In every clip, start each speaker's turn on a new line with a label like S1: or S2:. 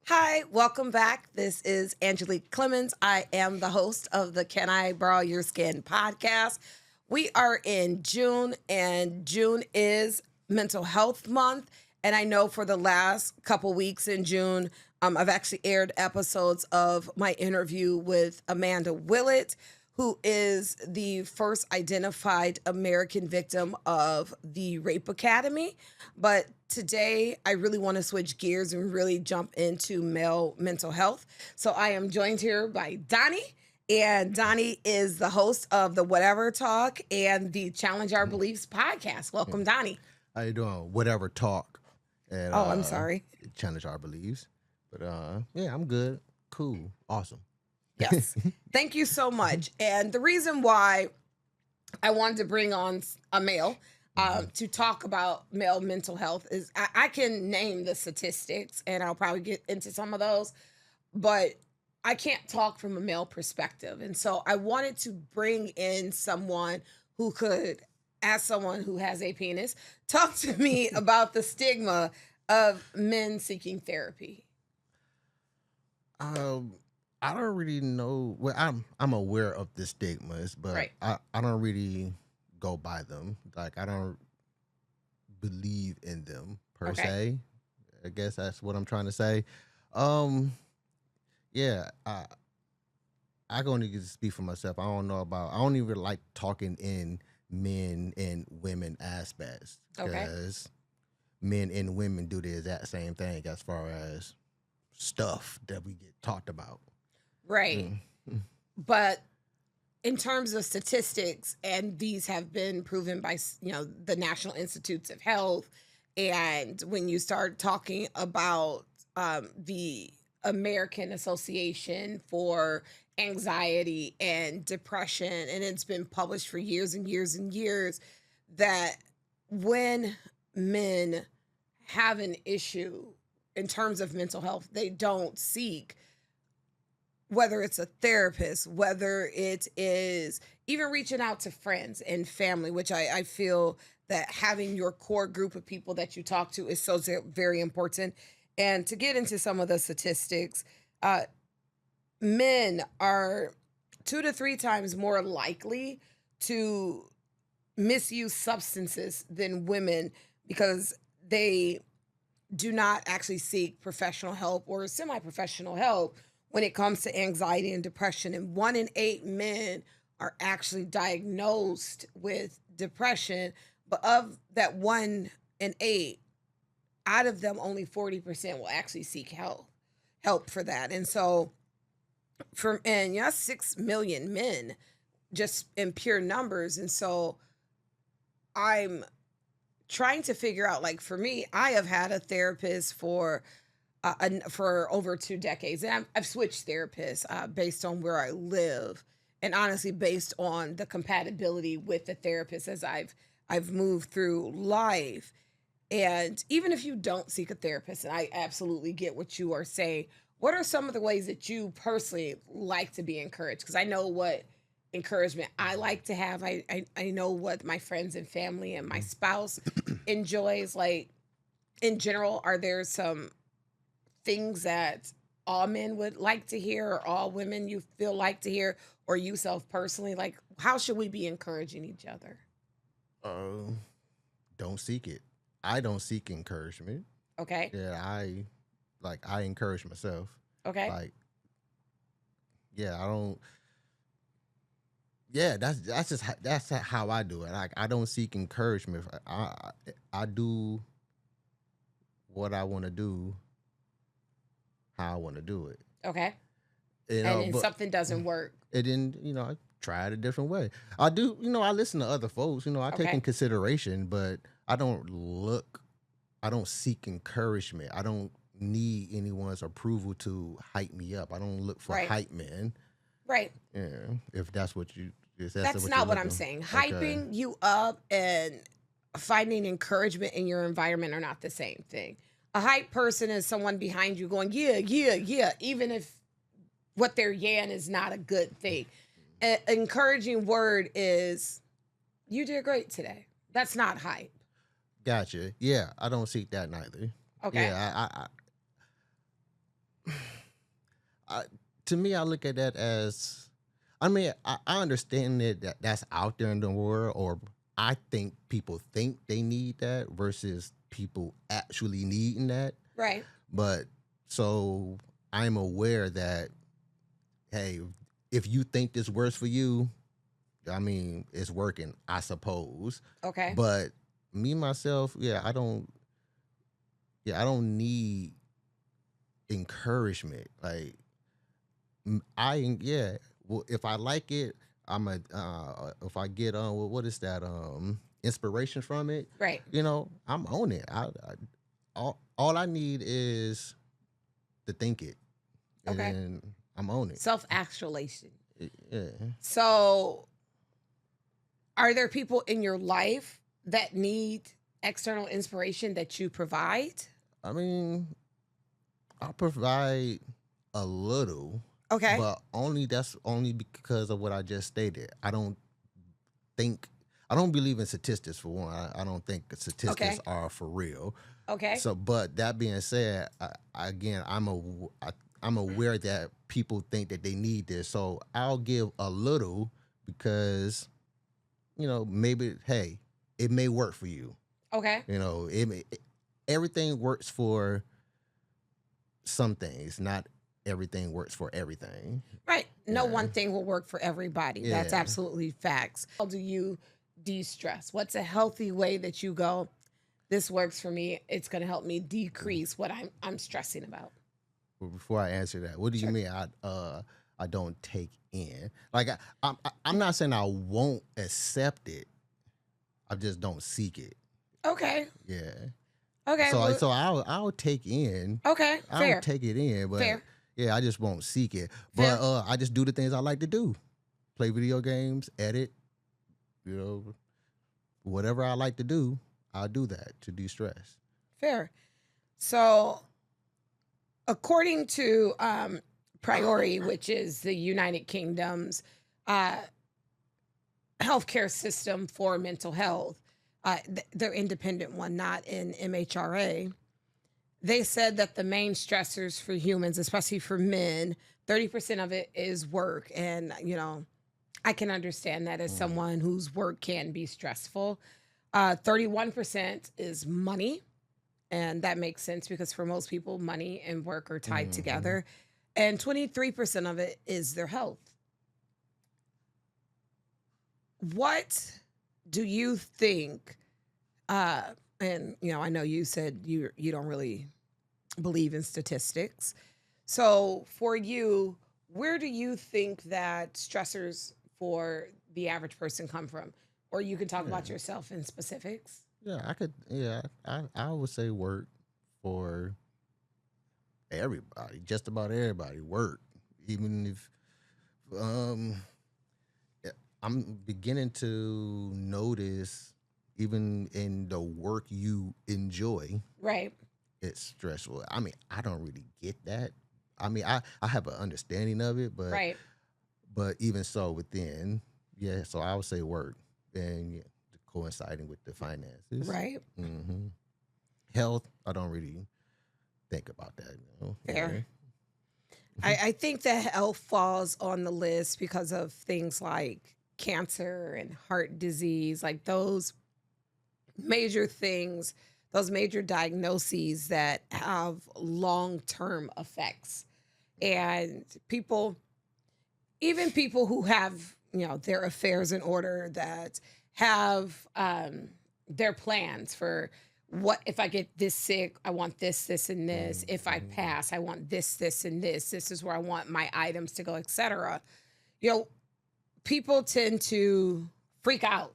S1: Hi, welcome back. This is Angelique Clemens. I am the host of the Can I Borrow Your Skin podcast. We are in June, and June is Mental Health Month. And I know for the last couple weeks in June, I've actually aired episodes of my interview with Amanda Willett, who is the first identified American victim of the Rape Academy. But today, I really want to switch gears and really jump into male mental health. So I am joined here by Donny. And Donny is the host of the Whatever Talk and the Challenge Our Beliefs podcast. Welcome, Donny.
S2: How you doing? Whatever talk and
S1: Oh, I'm sorry.
S2: challenge our beliefs. But yeah, I'm good. Cool. Awesome.
S1: Yes. Thank you so much. And the reason why I wanted to bring on a male to talk about male mental health is I can name the statistics and I'll probably get into some of those, but I can't talk from a male perspective. And so I wanted to bring in someone who could, as someone who has a penis, talk to me about the stigma of men seeking therapy.
S2: I don't really know. Well, I'm aware of the stigmas, but
S1: Right.
S2: I don't really go by them. Like I don't believe in them per
S1: Okay.
S2: se. I guess that's what I'm trying to say. Um, yeah, I can only speak for myself. I don't know about. I don't even like talking in men and women aspects
S1: Okay.
S2: because men and women do the exact same thing as far as stuff that we get talked about.
S1: Right.
S2: Mm.
S1: But in terms of statistics, and these have been proven by the National Institutes of Health, and when you start talking about the American Association for Anxiety and Depression, and it's been published for years and years and years, that when men have an issue in terms of mental health, they don't seek, whether it's a therapist, whether it is even reaching out to friends and family, which I feel that having your core group of people that you talk to is so very important. And to get into some of the statistics, men are 2 to 3 times more likely to misuse substances than women because they do not actually seek professional help or semi-professional help when it comes to anxiety and depression. And 1 in 8 men are actually diagnosed with depression. But of that 1 in 8, out of them, only 40% will actually seek help for that. And so, and 6 million men just in pure numbers. And so I'm trying to figure out, like, for me, I have had a therapist for over 2 decades, and I've switched therapists based on where I live, and honestly, based on the compatibility with the therapist as I've moved through life. And even if you don't seek a therapist, and I absolutely get what you are saying, what are some of the ways that you personally like to be encouraged? Because I know what encouragement I like to have. I know what my friends and family and my spouse enjoys. Like, in general, are there some things that all men would like to hear, or all women you feel like to hear, or you self personally? Like, how should we be encouraging each other?
S2: Uh, don't seek it. I don't seek encouragement.
S1: Okay.
S2: Yeah, I encourage myself.
S1: Okay.
S2: Like, yeah, I don't. Yeah, that's how I do it. Like, I don't seek encouragement. I do what I want to do, how I want to do it.
S1: Okay.
S2: You
S1: And
S2: know,
S1: then
S2: but
S1: something doesn't work.
S2: it didn't. I try it a different way. I do. I listen to other folks. I take in
S1: Okay.
S2: consideration, but I don't look. I don't seek encouragement. I don't need anyone's approval to hype me up. I don't look for
S1: Right.
S2: hype men.
S1: Right.
S2: Yeah, if that's what you, if
S1: That's
S2: what
S1: not
S2: you're
S1: what I'm
S2: looking.
S1: saying.
S2: Okay.
S1: Hyping you up and finding encouragement in your environment are not the same thing. A hype person is someone behind you going, yeah, yeah, yeah, even if what they're yan is not a good thing. An encouraging word is, you did great today. That's not hype.
S2: Gotcha. Yeah, I don't seek that neither.
S1: Okay.
S2: Yeah, to me, I look at that as, I mean, I understand that that's out there in the world, or I think people think they need that versus people actually needing that.
S1: Right.
S2: But so I'm aware that, hey, if you think this works for you, I mean, it's working, I suppose.
S1: Okay.
S2: But me myself, I don't need encouragement. Like, well, if I like it, if I get what is that inspiration from it,
S1: Right.
S2: I'm on it. All I need is to think it, and
S1: Okay.
S2: then I'm on it.
S1: Self-actualization.
S2: Yeah.
S1: So, are there people in your life that need external inspiration that you provide?
S2: I mean, I provide a little,
S1: Okay.
S2: but that's only because of what I just stated. Think I don't believe in statistics for one. I don't think statistics
S1: Okay.
S2: are for real.
S1: Okay.
S2: So, but that being said, again, I'm aware that people think that they need this, so I'll give a little because maybe, hey, it may work for you.
S1: Okay.
S2: Everything works for some things, not everything works for everything.
S1: Right. No
S2: Yeah.
S1: one thing will work for everybody. That's
S2: Yeah.
S1: absolutely facts. How do you de-stress? What's a healthy way that you go, this works for me. It's going to help me decrease what I'm stressing about.
S2: But before I answer that, what do you
S1: Sure.
S2: mean I don't take in? Like, I'm not saying I won't accept it. I just don't seek it.
S1: Okay.
S2: Yeah.
S1: Okay.
S2: So
S1: Well,
S2: so I'll take in.
S1: okay.
S2: I'll
S1: Fair.
S2: take it in, but
S1: Fair.
S2: yeah, I just won't seek it.
S1: Fair.
S2: But I just do the things I like to do. Play video games, edit, whatever I like to do, I'll do that to de-stress.
S1: Fair. So, according to Priority, which is the United Kingdom's uh, healthcare system for mental health, their independent one, not in MHRA, they said that the main stressors for humans, especially for men, 30% of it is work. And, I can understand that as someone whose work can be stressful. 31% is money. And that makes sense because for most people, money and work are tied together. And 23% of it is their health. What do you think? And I know you said you don't really believe in statistics. So for you, where do you think that stressors for the average person come from? Or you can talk about
S2: Yeah.
S1: yourself in specifics.
S2: Yeah, I could. Yeah, I would say work for everybody, just about everybody. Work, even if um, yeah, I'm beginning to notice, even in the work you enjoy,
S1: Right.
S2: it's stressful. I mean, I don't really get that. I mean, I have an understanding of it,
S1: Right.
S2: but even so, within, yeah. So I would say work, and yeah, coinciding with the finances.
S1: Right.
S2: hmm Health, I don't really think about that.
S1: Fair. I think that health falls on the list because of things like cancer and heart disease, like those major things, those major diagnoses that have long term effects. And people, even people who have, their affairs in order, that have their plans for what if I get this sick, I want this, and this. If I pass, I want this, and this. This is where I want my items to go, etc. You know, people tend to freak out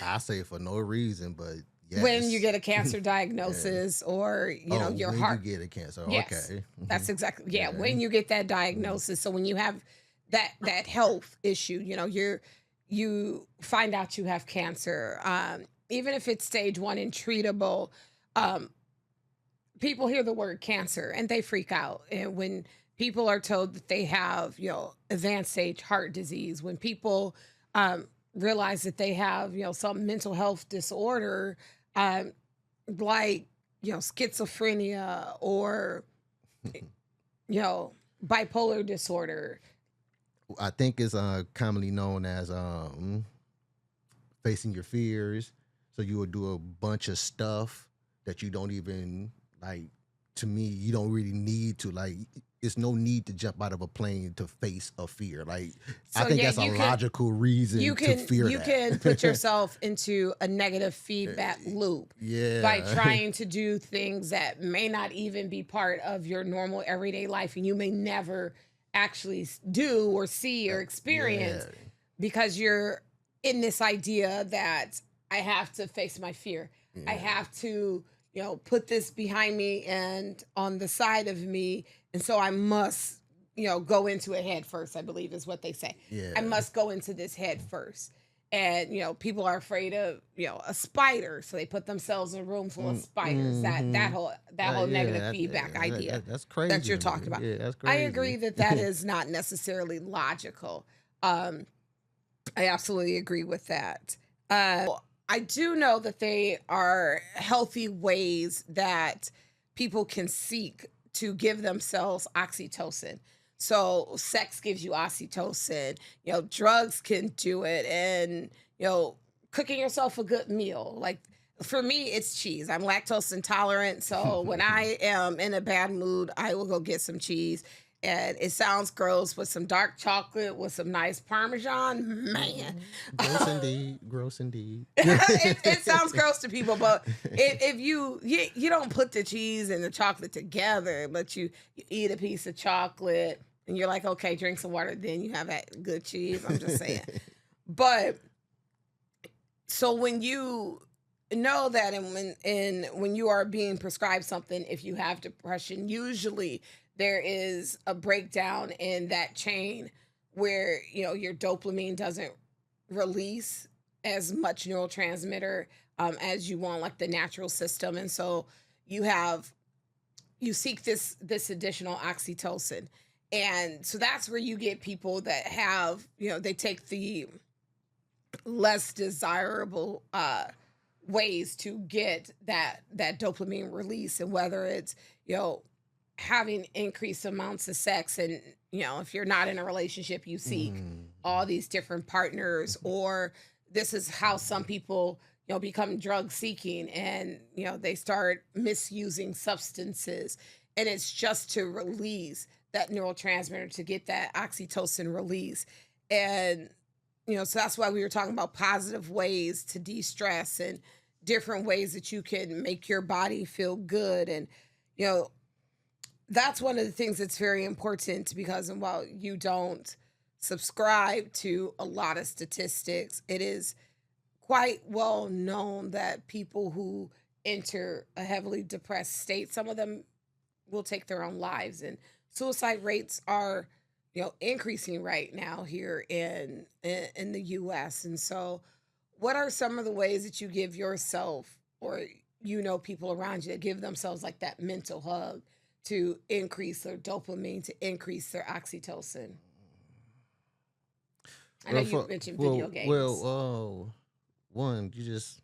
S2: I say for no reason, but yes.
S1: when you get a cancer diagnosis or your
S2: when
S1: heart.
S2: you get a cancer,
S1: Yes,
S2: okay.
S1: that's exactly
S2: Yeah.
S1: when you get that diagnosis. So when you have that health issue, you find out you have cancer, even if it's stage 1 and treatable. Um, People hear the word cancer and they freak out. And when people are told that they have, advanced stage heart disease, when people realize that they have, some mental health disorder, like, schizophrenia or bipolar disorder.
S2: I think it's commonly known as facing your fears. So you will do a bunch of stuff that you don't even like. To me, you don't really need to like. It's no need to jump out of a plane to face a fear. Like I
S1: So
S2: think
S1: yeah,
S2: that's a logical reason to fear
S1: you can put
S2: that.
S1: yourself into a negative feedback loop by
S2: Yeah,
S1: trying to do things that may not even be part of your normal everyday life, and you may never actually do or see or
S2: yeah,
S1: experience because you're in this idea that I have to face my fear. I
S2: yeah,
S1: have to, put this behind me and on the side of me. And so I must, go into it head first, I believe is what they say. I
S2: yeah.
S1: must go into this head first. And, people are afraid of, a spider. So they put themselves in a room full of spiders. That
S2: Mm-hmm.
S1: that whole that whole negative feedback idea
S2: That's
S1: that
S2: crazy
S1: you're
S2: to
S1: talking
S2: me.
S1: about.
S2: Yeah, that's
S1: I agree
S2: crazy.
S1: that that is not necessarily logical. Um, I absolutely agree with that. I do know that they are healthy ways that people can seek to give themselves oxytocin. So, sex gives you oxytocin, drugs can do it, and, cooking yourself a good meal. Like, for me, it's cheese. I'm lactose intolerant. So, when I am in a bad mood, I will go get some cheese. And it sounds gross with some dark chocolate with some nice Parmesan. Man,
S2: Gross indeed. Gross indeed.
S1: it sounds gross to people, but if you don't put the cheese and the chocolate together, but you eat a piece of chocolate and you're like, okay, drink some water, then you have that good cheese. I'm just saying. But so when you know that, and when you are being prescribed something, if you have depression, usually there is a breakdown in that chain where your dopamine doesn't release as much neurotransmitter as you want, like the natural system. And so you have you seek this additional oxytocin. And so that's where you get people that have, they take the less desirable ways to get that dopamine release. And whether it's, having increased amounts of sex, and if you're not in a relationship, you seek all these different partners. Or this is how some people become drug seeking, and they start misusing substances, and it's just to release that neurotransmitter, to get that oxytocin release. And so that's why we were talking about positive ways to de-stress, and different ways that you can make your body feel good. And you know that's one of the things that's very important, because while you don't subscribe to a lot of statistics, it is quite well known that people who enter a heavily depressed state, some of them will take their own lives. And suicide rates are, increasing right now here in the US. And so what are some of the ways that you give yourself, or people around you that give themselves like that mental hug to increase their dopamine, to increase their oxytocin? I know
S2: Well,
S1: you
S2: for
S1: mentioned video
S2: well,
S1: games.
S2: well, one, you just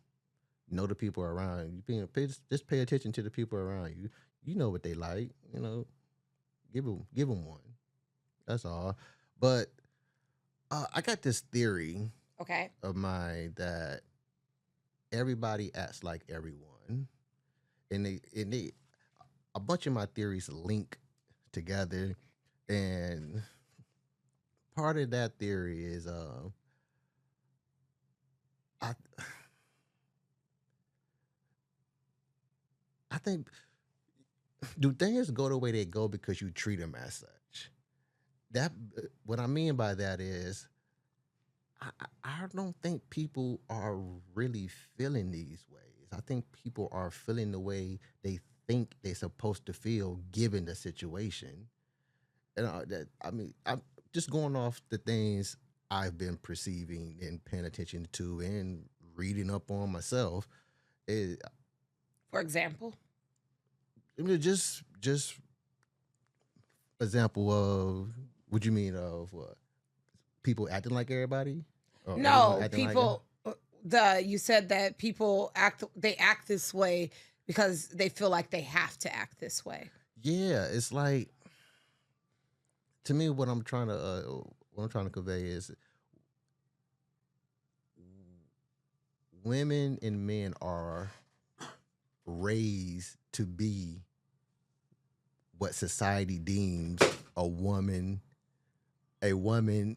S2: know the people around you. Just pay attention to the people around you. You know what they like. Give them one. That's all. But I got this theory
S1: Okay.
S2: of mine that everybody acts like everyone, and they a bunch of my theories link together, and part of that theory is I I think do things go the way they go because you treat them as such. That what I mean by that is I don't think people are really feeling these ways. I think people are feeling the way they think they're supposed to feel given the situation. And I'm just going off the things I've been perceiving and paying attention to and reading up on myself. It,
S1: For example.
S2: just example of what you mean of what people acting like everybody or everyone
S1: No,
S2: acting like
S1: people the you said that people act this way because they feel like they have to act this way.
S2: yeah. It's like to me, what I'm trying to convey is women and men are raised to be what society deems a woman, a woman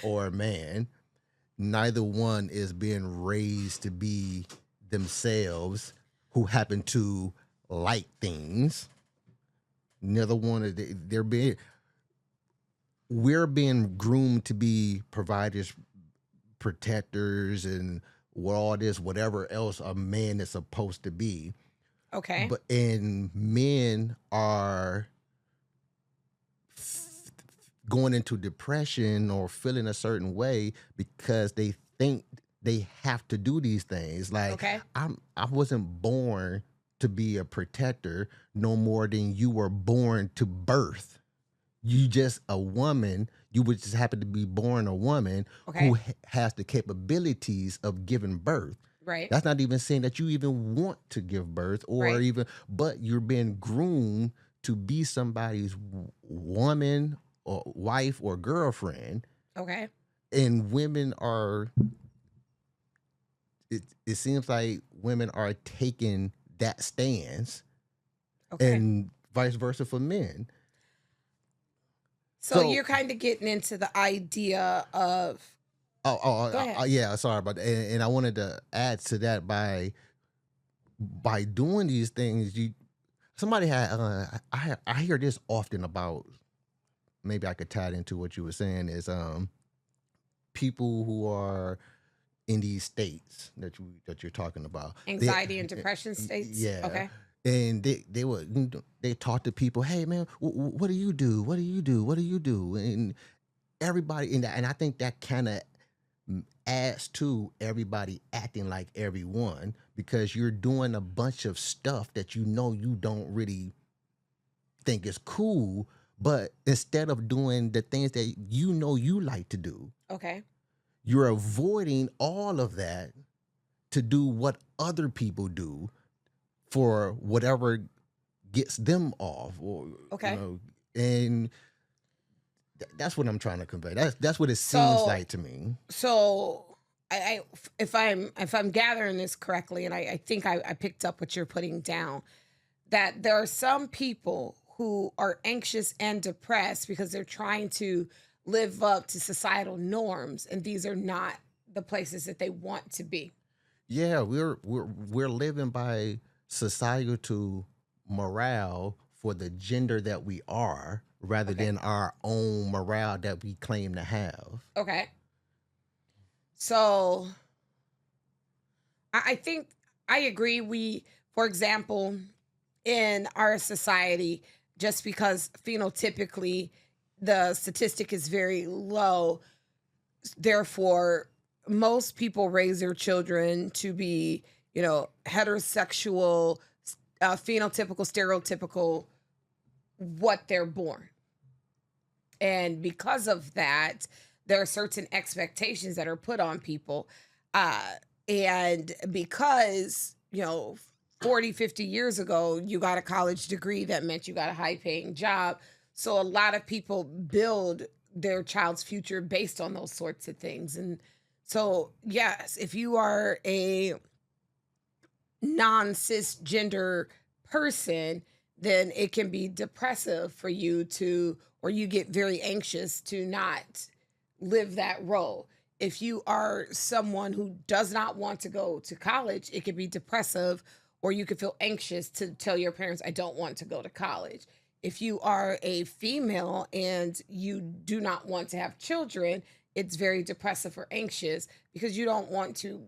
S2: or a man. Neither one is being raised to be themselves who happen to like things. Neither one of they're being we're being groomed to be providers, protectors, and what all this, whatever else a man is supposed to be.
S1: Okay.
S2: But and men are going into depression or feeling a certain way because they think they have to do these things. Like
S1: Okay.
S2: I wasn't born to be a protector no more than you were born to birth. You just a woman. You would just happen to be born a woman who
S1: Okay.
S2: has the capabilities of giving birth.
S1: Right.
S2: That's not even saying that you even want to give birth or
S1: Right.
S2: even, but you're being groomed to be somebody's woman or wife or girlfriend.
S1: Okay.
S2: And women are, it seems like women are taking that stance
S1: Okay.
S2: and vice versa for men.
S1: So
S2: So,
S1: you're kind of getting into the idea of, go ahead.
S2: yeah, sorry about that. And I wanted to add to that by doing these things, somebody had I hear this often about, maybe I could tie it into what you were saying, is people who are in these states that you're talking about.
S1: Anxiety and depression states.
S2: Yeah.
S1: Okay.
S2: And they talk to people, hey man, what do you do? What do you do? What do you do? And everybody, and I think that kind of adds to everybody acting like everyone, because you're doing a bunch of stuff that you know you don't really think is cool, but instead of doing the things that you know you like to do,
S1: Okay.
S2: you're avoiding all of that to do what other people do for whatever gets them off, or
S1: Okay.
S2: and that's what I'm trying to convey. That's what it seems
S1: So
S2: like to me.
S1: so I if I'm gathering this correctly, and I think I picked up what you're putting down, that there are some people who are anxious and depressed because they're trying to live up to societal norms, and these are not the places that they want to be.
S2: Yeah, we're living by societal morale for the gender that we are, rather
S1: Okay.
S2: than our own morale that we claim to have.
S1: Okay. So I think I agree. For example, in our society, just because phenotypically the statistic is very low, therefore, most people raise their children to be, heterosexual, phenotypical, stereotypical, what they're born. And because of that, there are certain expectations that are put on people. Uh, and because, 40, 50 years ago, you got a college degree, that meant you got a high paying job. So a lot of people build their child's future based on those sorts of things. And so, yes, if you are a non cisgender person, then it can be depressive for you to, or you get very anxious to not live that role. If you are someone who does not want to go to college, it could be depressive, or you could feel anxious to tell your parents, I don't want to go to college. If you are a female and you do not want to have children, it's very depressive or anxious because you don't want to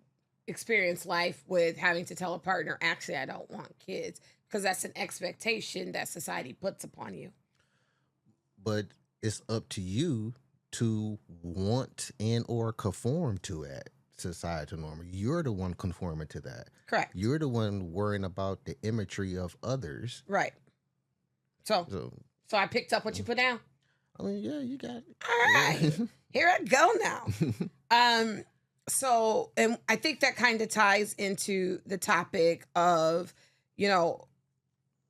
S1: experience life with having to tell a partner, actually, I don't want kids, because that's an expectation that society puts upon you.
S2: But it's up to you to want and or conform to that societal norm. You're the one conforming to that.
S1: Correct.
S2: You're the one worrying about the imagery of others.
S1: Right. So,
S2: So,
S1: so I picked up what you put down.
S2: I mean, yeah, you got
S1: All right.
S2: it.
S1: Here I go now. And I think that kind of ties into the topic of, you know,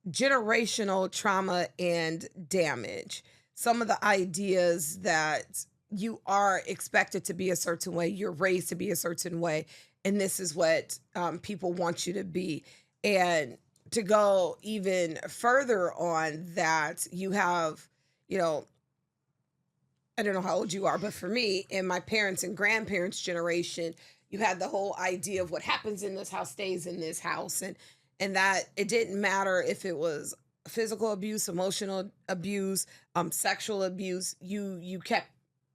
S1: generational trauma and damage. some of the ideas that you are expected to be a certain way, you're raised to be a certain way, and this is what people want you to be. And to go even further on that, you have, you know, I don't know how old you are, but for me, in my parents' and grandparents' generation, you had the whole idea of what happens in this house stays in this house, and that it didn't matter if it was physical abuse, emotional abuse, sexual abuse. You kept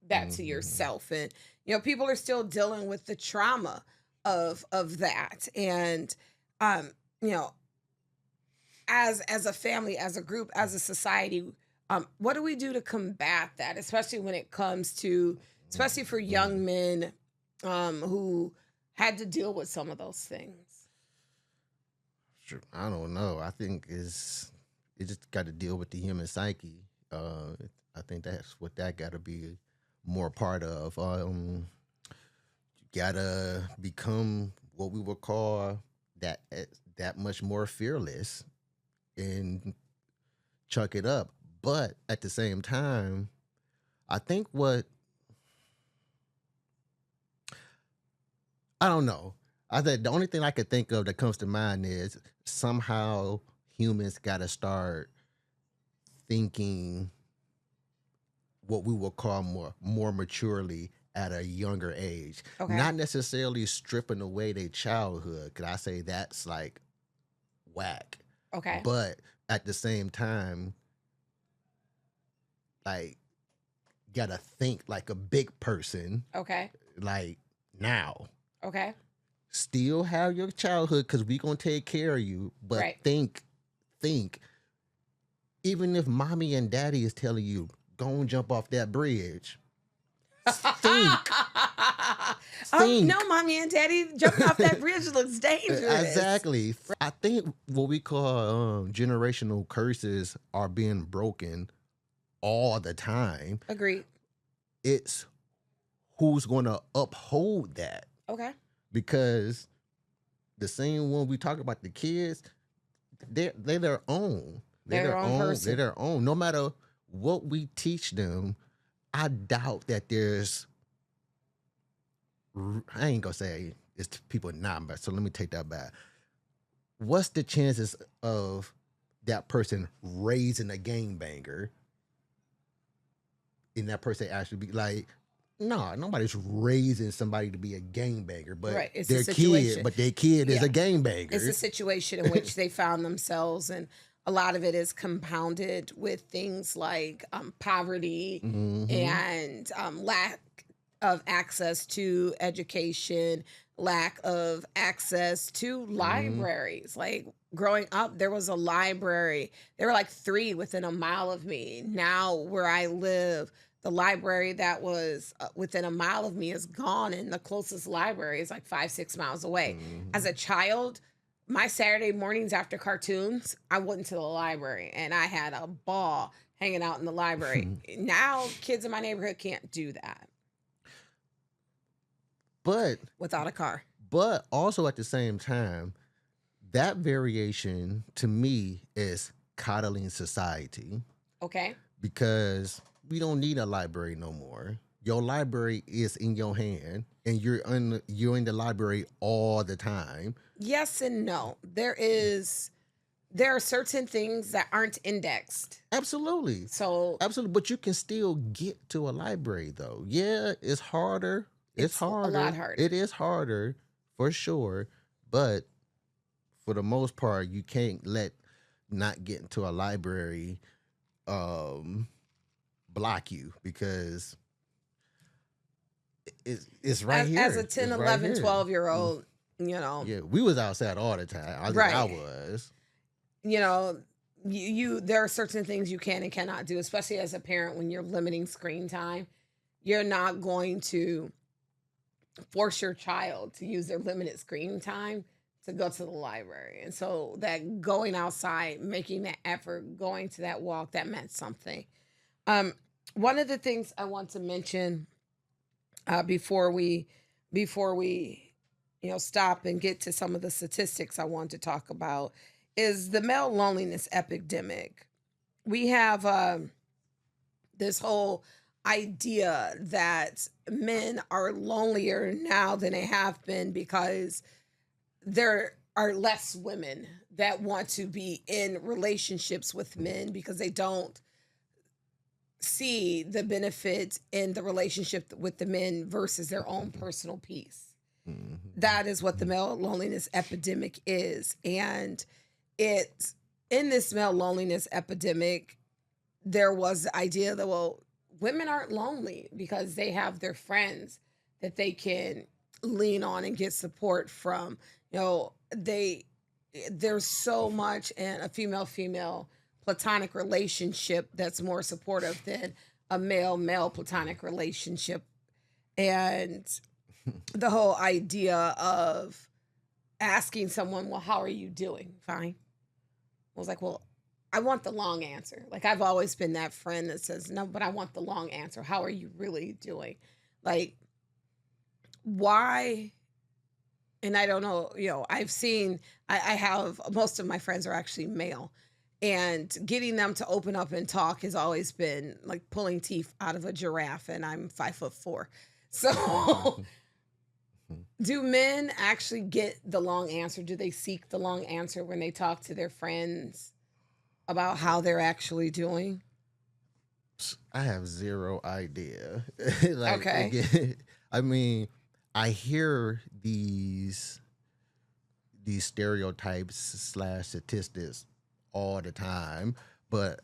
S1: that to
S2: Hmm.
S1: yourself, and people are still dealing with the trauma of that, and um, you know, as a family, as a group, as a society, what do we do to combat that, especially when it comes to, especially for young men who had to deal with some of those things?
S2: Sure. I don't know. I think it just got to deal with the human psyche. Uh, I think that's what that got to be more part of. You gotta become what we would call that much more fearless and chuck it up. But at the same time, I think what I don't know. I think the only thing I could think of that comes to mind is somehow humans got to start thinking what we will call more maturely at a younger age.
S1: Okay.
S2: Not necessarily stripping away their childhood, cause I say that's like whack.
S1: Okay.
S2: But at the same time, like gotta think like a big person,
S1: Okay.
S2: like now.
S1: Okay.
S2: Still have your childhood because we gonna take care of you, but
S1: Right.
S2: think, even if mommy and daddy is telling you, go and jump off that bridge, think,
S1: No,
S2: think.
S1: mommy and daddy, jumping off that bridge looks dangerous.
S2: Exactly. I think what we call generational curses are being broken all the time.
S1: Agreed.
S2: It's who's going to uphold that,
S1: Okay.
S2: because the same when we talk about the kids, they're their own. They're
S1: They're their
S2: their
S1: own
S2: own. They're
S1: person.
S2: their own. No matter what we teach them, I doubt that there's. I ain't gonna say it's people not, but so let me take that back. What's the chances of that person raising a gangbanger and that person actually be like, no, nobody's raising somebody to be a gangbanger, but
S1: Right. It's a
S2: their kid,
S1: situation.
S2: but their kid is
S1: Yeah.
S2: a
S1: It's a
S2: gangbanger.
S1: situation in which they found themselves, and a lot of it is compounded with things like poverty
S2: Hmm.
S1: and lack of access to education, lack of access to
S2: Hmm.
S1: libraries. Like growing up, there was a library. There were like three within a mile of me. Now, where I live, the library that was within a mile of me is gone, and the closest library is like 5, 6 miles away. As
S2: Hmm.
S1: a child, my Saturday mornings after cartoons, I went to the library and I had a ball hanging out in the library. Now, kids in my neighborhood can't do that
S2: but
S1: without a car.
S2: also at the same time, that variation to me is coddling society,
S1: Okay.
S2: because we don't need a library no more. Your library is in your hand, and you're in the library all the time.
S1: Yes and no. There are certain things that aren't indexed.
S2: Absolutely,
S1: So
S2: absolutely. But you can still get to a library, though. Yeah, it's harder. It's
S1: it's a lot
S2: harder.
S1: harder.
S2: It is harder for sure. But for the most part, you can't let not getting to a library um block you, because it's right
S1: As a
S2: here.
S1: 10,
S2: It's right
S1: 11,
S2: here.
S1: 12 year old, you know,
S2: Yeah, we was outside all the time. At least I
S1: right.
S2: was.
S1: You know, there are certain things you can and cannot do, especially as a parent when you're limiting screen time. You're not going to force your child to use their limited screen time to go to the library. And so that going outside, making that effort, going to that walk, that meant something. Um, One of the things I want to mention before we stop and get to some of the statistics I want to talk about is the male loneliness epidemic. We have This whole idea that men are lonelier now than they have been because there are less women that want to be in relationships with men because they don't see the benefit in the relationship with the men versus their own personal peace. That is what the male loneliness epidemic is. And it, in this male loneliness epidemic, there was the idea that, well, women aren't lonely because they have their friends that they can lean on and get support from. You know, there's so much in a female platonic relationship that's more supportive than a male platonic relationship. And the whole idea of asking someone, well, how are you doing? Fine. I was like, well, I want the long answer. Like, I've always been that friend that says, no, but I want the long answer. How are you really doing? Like, why? And I don't know, I've seen, I have, most of my friends are actually male. And getting them to open up and talk has always been like pulling teeth out of a giraffe, and I'm 5'4". So do men actually get the long answer? Do they seek the long answer when they talk to their friends about how they're actually doing?
S2: I have zero idea.
S1: Okay.
S2: Again, I mean, I hear these stereotypes / statistics all the time, but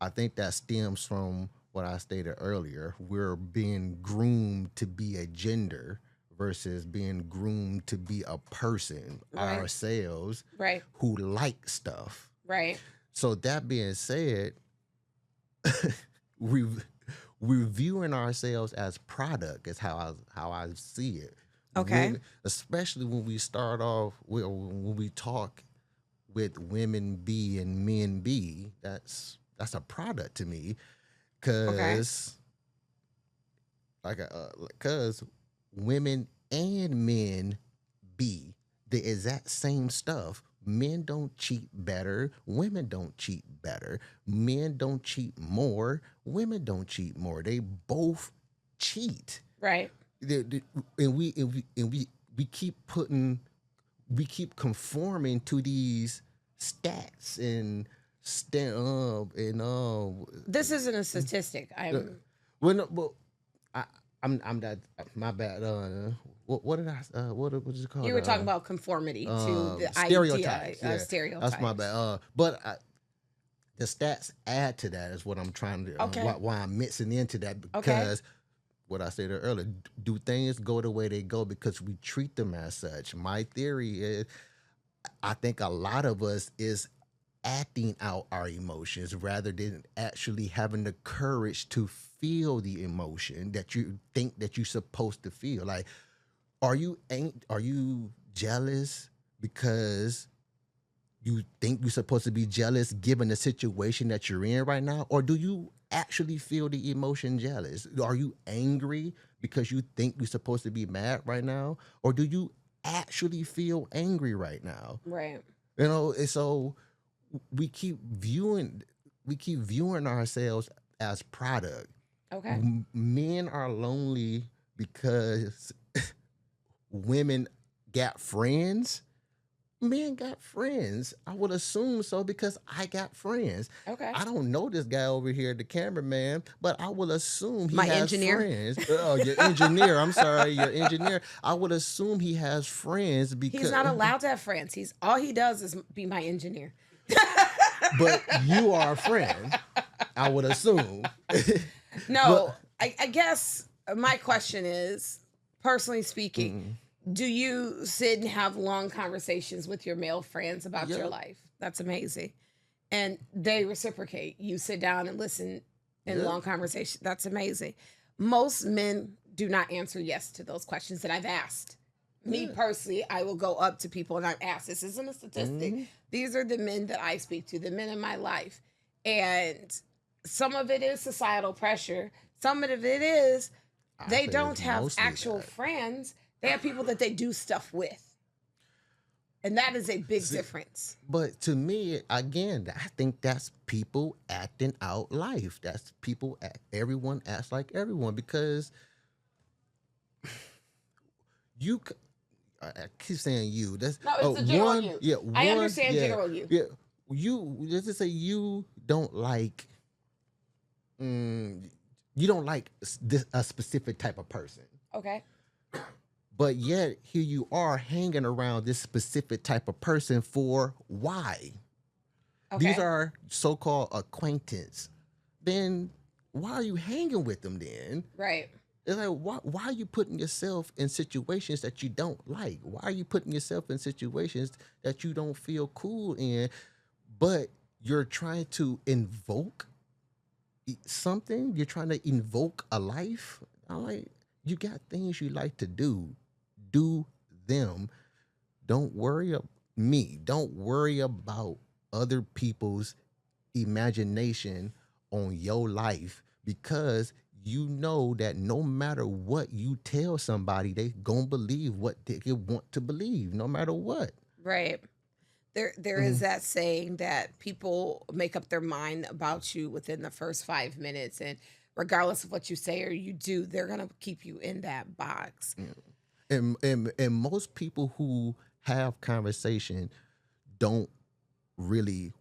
S2: I think that stems from what I stated earlier. We're being groomed to be a gender versus being groomed to be a person
S1: Right.
S2: ourselves
S1: Right.
S2: who like stuff.
S1: Right.
S2: So that being said, we're viewing ourselves as product is how I see it.
S1: Okay.
S2: Especially when we start off when we talk with women B and men B, that's a product to me,
S1: Okay.
S2: because women and men B the exact same stuff. Men don't cheat better. Women don't cheat better. Men don't cheat more. Women don't cheat more. They both cheat.
S1: Right.
S2: And we keep conforming to these stats and
S1: This isn't a statistic.
S2: well, no, well, I'm that my bad. What did I what was it called?
S1: You were talking about conformity to the
S2: Stereotypes.
S1: idea
S2: Yeah,
S1: of stereotypes.
S2: that's my bad. But the stats add to that is what I'm trying to
S1: Okay.
S2: why I'm mixing into that, because what I said earlier, do things go the way they go because we treat them as such? My theory is, I think a lot of us is acting out our emotions rather than actually having the courage to feel the emotion that you think that you're supposed to feel. Like, are you jealous because you think you're supposed to be jealous given the situation that you're in right now? Or do you actually feel the emotion jealous? Are you angry because you think you're supposed to be mad right now? Or do you actually feel angry right now?
S1: Right.
S2: And so we keep viewing ourselves as product.
S1: Okay.
S2: Men are lonely because women got friends. Men got friends. I would assume so because I got friends.
S1: Okay.
S2: I don't know this guy over here, the cameraman, but I will assume he
S1: My
S2: has
S1: engineer?
S2: friends. Oh, your engineer. I'm sorry, your engineer. I would assume he has friends because
S1: He's not allowed to have friends. All he does is be my engineer.
S2: But you are a friend, I would assume.
S1: No, I guess my question is, personally speaking, do you sit and have long conversations with your male friends about your
S2: Yep.
S1: life? That's amazing. And they reciprocate. You sit down and listen in
S2: Yep.
S1: long conversation. That's amazing. Most men do not answer yes to those questions that I've asked. Me personally, I will go up to people and I ask, this isn't a statistic. These are the men that I speak to, the men in my life. And some of it is societal pressure. Some of it is
S2: I
S1: they
S2: say
S1: don't
S2: it's
S1: have
S2: mostly
S1: actual
S2: that.
S1: friends. They have people that they do stuff with. And that is a big
S2: See,
S1: difference.
S2: but to me, again, I think that's people acting out life. That's people. Everyone acts like everyone because you. I keep saying you. That's
S1: No, it's a general
S2: one.
S1: you.
S2: Yeah,
S1: I
S2: one.
S1: understand
S2: Yeah,
S1: general you.
S2: yeah. You. Let's just say you don't like. Mm, you don't like a specific type of person.
S1: Okay.
S2: But yet here you are hanging around this specific type of person for why? These
S1: Okay.
S2: are so-called acquaintance. Then why are you hanging with them then?
S1: Right.
S2: It's like why are you putting yourself in situations that you don't like? Why are you putting yourself in situations that you don't feel cool in? But you're trying to invoke something. You're trying to invoke a life. I'm like, you got things you like to do them. Don't worry about me. Don't worry about other people's imagination on your life because you know that no matter what you tell somebody, they gonna believe what they want to believe, no matter what.
S1: Right. There is
S2: Mhm.
S1: that saying that people make up their mind about you within the first 5 minutes, and regardless of what you say or you do, they're gonna keep you in that box.
S2: Yeah. And most people who have conversation don't really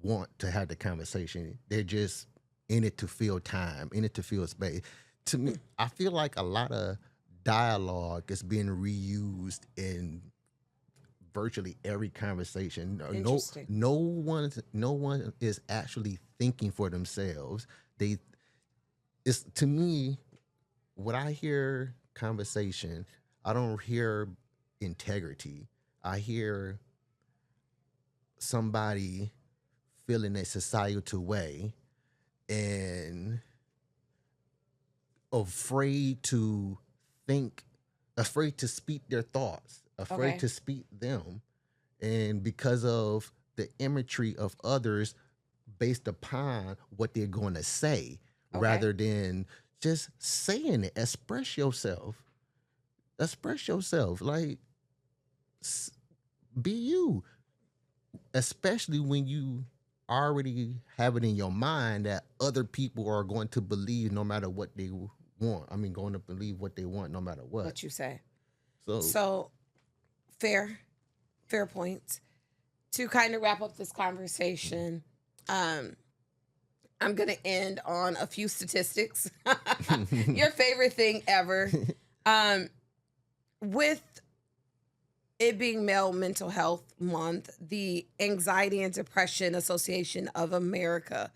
S2: want to have the conversation. They're just in it to fill time, in it to fill space. To me, I feel like a lot of dialogue is being reused in virtually every conversation.
S1: Interesting.
S2: No one is actually thinking for themselves. They it's to me when I hear conversation, I don't hear integrity. I hear somebody feeling a societal way and afraid to think, afraid to speak their thoughts, afraid
S1: Okay.
S2: to speak them. And because of the imagery of others based upon what they're going to say,
S1: Okay.
S2: rather than just saying it, express yourself. Express yourself. Like, be you. Especially when you already have it in your mind that other people are going to believe no matter what they want. I mean, going to believe what they want no matter what.
S1: What you say.
S2: So,
S1: So fair, fair point. To kind of wrap up this conversation, um, I'm gonna end on a few statistics. Your favorite thing ever. Um, with it being Male Mental Health Month, the Anxiety and Depression Association of America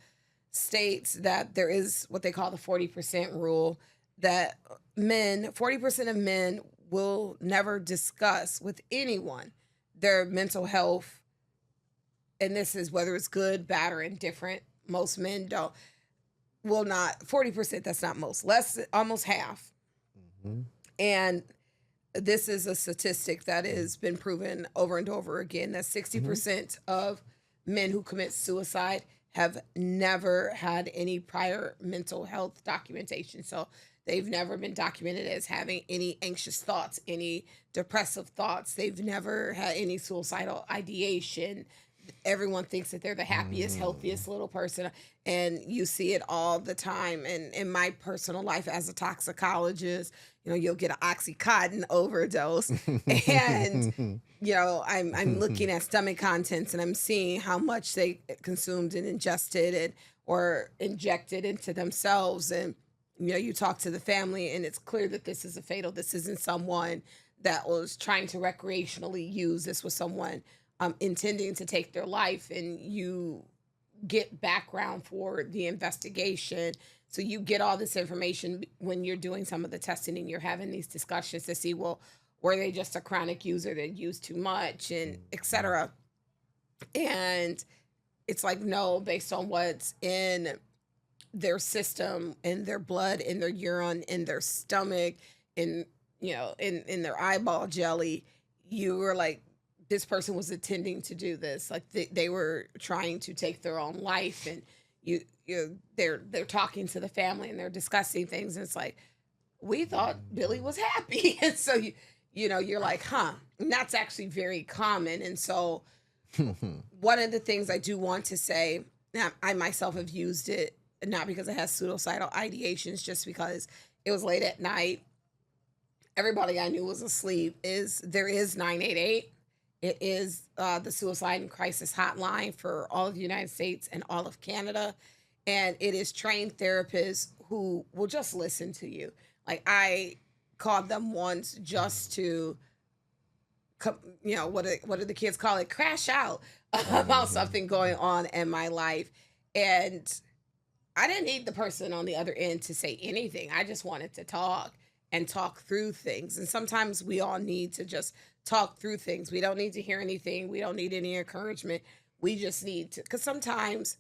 S1: states that there is what they call the 40% rule, that 40% of men will never discuss with anyone their mental health. And this is whether it's good, bad, or indifferent. Most men will not, 40%, that's not most, less, almost half.
S2: mhm.
S1: And this is a statistic that has been proven over and over again that
S2: Mhm.
S1: 60% of men who commit suicide have never had any prior mental health documentation. So they've never been documented as having any anxious thoughts, any depressive thoughts. They've never had any suicidal ideation. Everyone thinks that they're the happiest,
S2: Mm.
S1: healthiest little person. And you see it all the time. And in my personal life as a toxicologist, you'll get an Oxycontin overdose. And, I'm looking at stomach contents and I'm seeing how much they consumed and ingested and or injected into themselves. And, you talk to the family and it's clear that this is a fatal. This isn't someone that was trying to recreationally use. This was someone intending to take their life, and you get background for the investigation. So you get all this information when you're doing some of the testing and you're having these discussions to see, well, were they just a chronic user that used too much and etc. And it's like, no, based on what's in their system, in their blood, in their urine, in their stomach, in in their eyeball jelly, you were like, this person was intending to do this. Like they were trying to take their own life, and they're talking to the family and they're discussing things, and it's like, we thought Billy was happy, and so you're like, huh. And that's actually very common. And so, one of the things I do want to say, now, I myself have used it, not because it has suicidal ideations, just because it was late at night. Everybody I knew was asleep. There is 988. It is the suicide and crisis hotline for all of the United States and all of Canada. And it is trained therapists who will just listen to you. Like, I called them once just to, what do the kids call it? Crash out about
S2: Hmm.
S1: something going on in my life. And I didn't need the person on the other end to say anything. I just wanted to talk and talk through things. And sometimes we all need to just talk through things. We don't need to hear anything. We don't need any encouragement. We just need to, because sometimes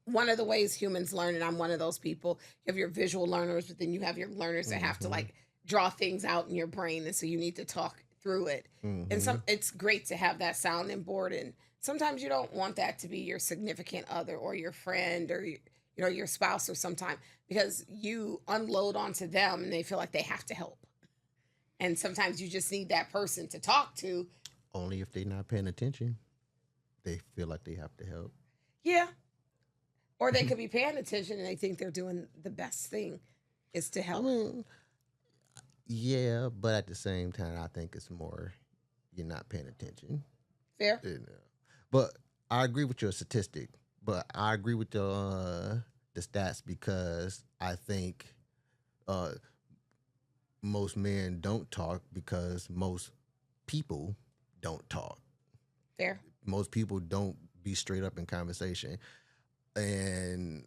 S1: one of the ways humans learn, and I'm one of those people, you have your visual learners, but then you have your learners that have to
S2: Hmm.
S1: like draw things out in your brain. And so you need to talk through it. And
S2: Hmm.
S1: it's great to have that sounding board. And sometimes you don't want that to be your significant other or your friend or your spouse or sometime, because you unload onto them and they feel like they have to help. And sometimes you just need that person to talk to.
S2: Only if they're not paying attention, they feel like they have to help.
S1: Yeah. Or they could be paying attention and they think they're doing the best thing is to
S2: I
S1: help.
S2: mean, yeah, but at the same time, I think it's more you're not paying attention.
S1: Fair?
S2: You know. But I agree with your statistic. But I agree with the stats because I think uh, most men don't talk because most people don't talk.
S1: Fair?
S2: Most people don't be straight up in conversation, and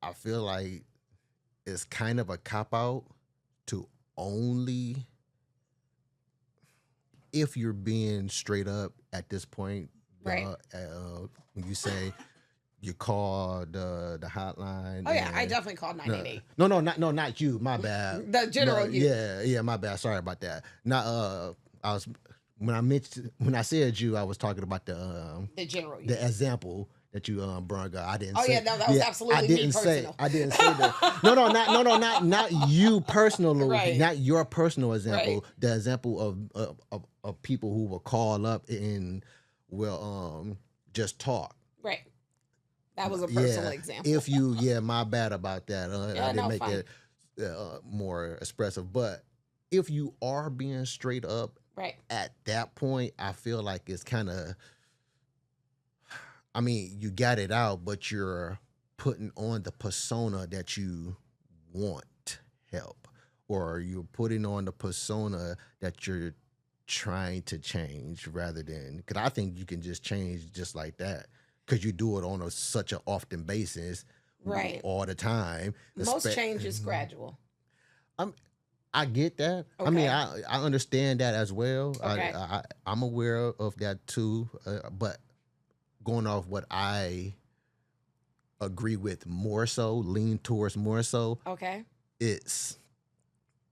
S2: I feel like it's kind of a cop out to only if you're being straight up at this point,
S1: Right.
S2: when you say you call the hotline
S1: Oh, yeah. I
S2: and
S1: definitely called
S2: no,
S1: 988.
S2: not you. My bad.
S1: The
S2: No,
S1: general you.
S2: yeah, my bad. Sorry about that. Not I was when I said you, I was talking about
S1: The general you.
S2: the example that you brought up. I didn't
S1: Oh, yeah.
S2: say.
S1: No, that was
S2: Yeah,
S1: absolutely me personal.
S2: I didn't say that. No, not you personal.
S1: Right.
S2: Not your personal
S1: Right.
S2: example. The example of people who will call up and will just talk.
S1: Right. That was a personal
S2: Yeah,
S1: example.
S2: if you, yeah, my bad about that. I
S1: Yeah,
S2: didn't
S1: no,
S2: make
S1: fine.
S2: it more expressive. But if you are being straight up
S1: Right.
S2: at that point, I feel like it's kind of, I mean, you got it out, but you're putting on the persona that you want help, or you're putting on the persona that you're trying to change rather than, because I think you can just change just like that because you do it on such an often basis
S1: Right.
S2: all the time.
S1: Most change is gradual.
S2: I'm, I get that. I mean,
S1: Okay.
S2: I understand that as well.
S1: Okay.
S2: I'm aware of that too. But going off what I agree with more so, lean towards more so,
S1: Okay.
S2: it's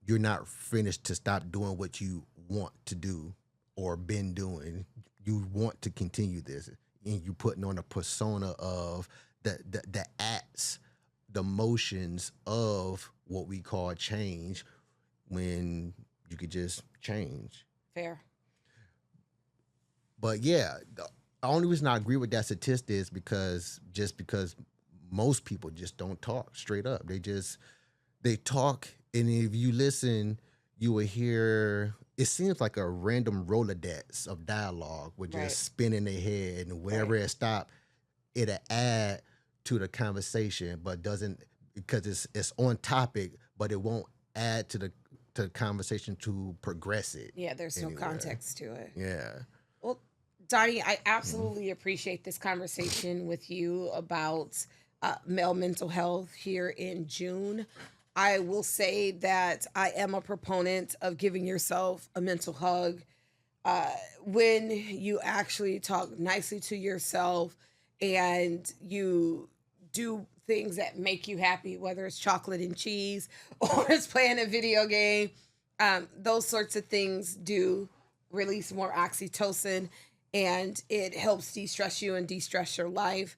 S2: you're not finished to stop doing what you want to do or been doing. You want to continue this, and you putting on a persona of the acts, the motions of what we call change when you could just change.
S1: Fair.
S2: But yeah, the only reason I agree with that statistic is because most people just don't talk straight up. They talk, and if you listen, you will hear. It seems like a random Rolodex of dialogue with
S1: Right.
S2: just spinning their head, and wherever
S1: Right.
S2: it stop, it'll add to the conversation, but doesn't because it's on topic, but it won't add to the conversation to progress it
S1: Yeah, there's no
S2: anywhere.
S1: context to it.
S2: Yeah.
S1: Well, Donnie, I
S2: Mhm.
S1: absolutely appreciate this conversation with you about male mental health here in June. I will say that I am a proponent of giving yourself a mental hug uh, when you actually talk nicely to yourself and you do things that make you happy, whether it's chocolate and cheese or it's playing a video game. Those sorts of things do release more oxytocin and it helps de stress you and de stress your life.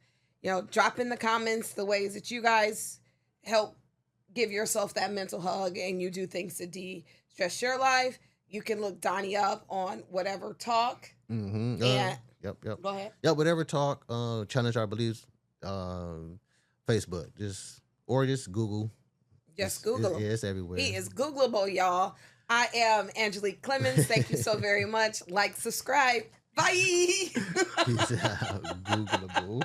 S1: Drop in the comments the ways that you guys help give yourself that mental hug and you do things to de stress your life. You can look Donnie up on whatever talk.
S2: Mm-hmm.
S1: And
S2: Yep. Yep.
S1: go ahead.
S2: Yep. Whatever talk. Challenge our beliefs. Facebook. Just Google.
S1: Just Google him.
S2: Yeah, it's everywhere.
S1: He is Googleable, y'all. I am Angelique Clemens. Thank you so very much. Like, subscribe. Bye.
S2: Peace out. Googleable.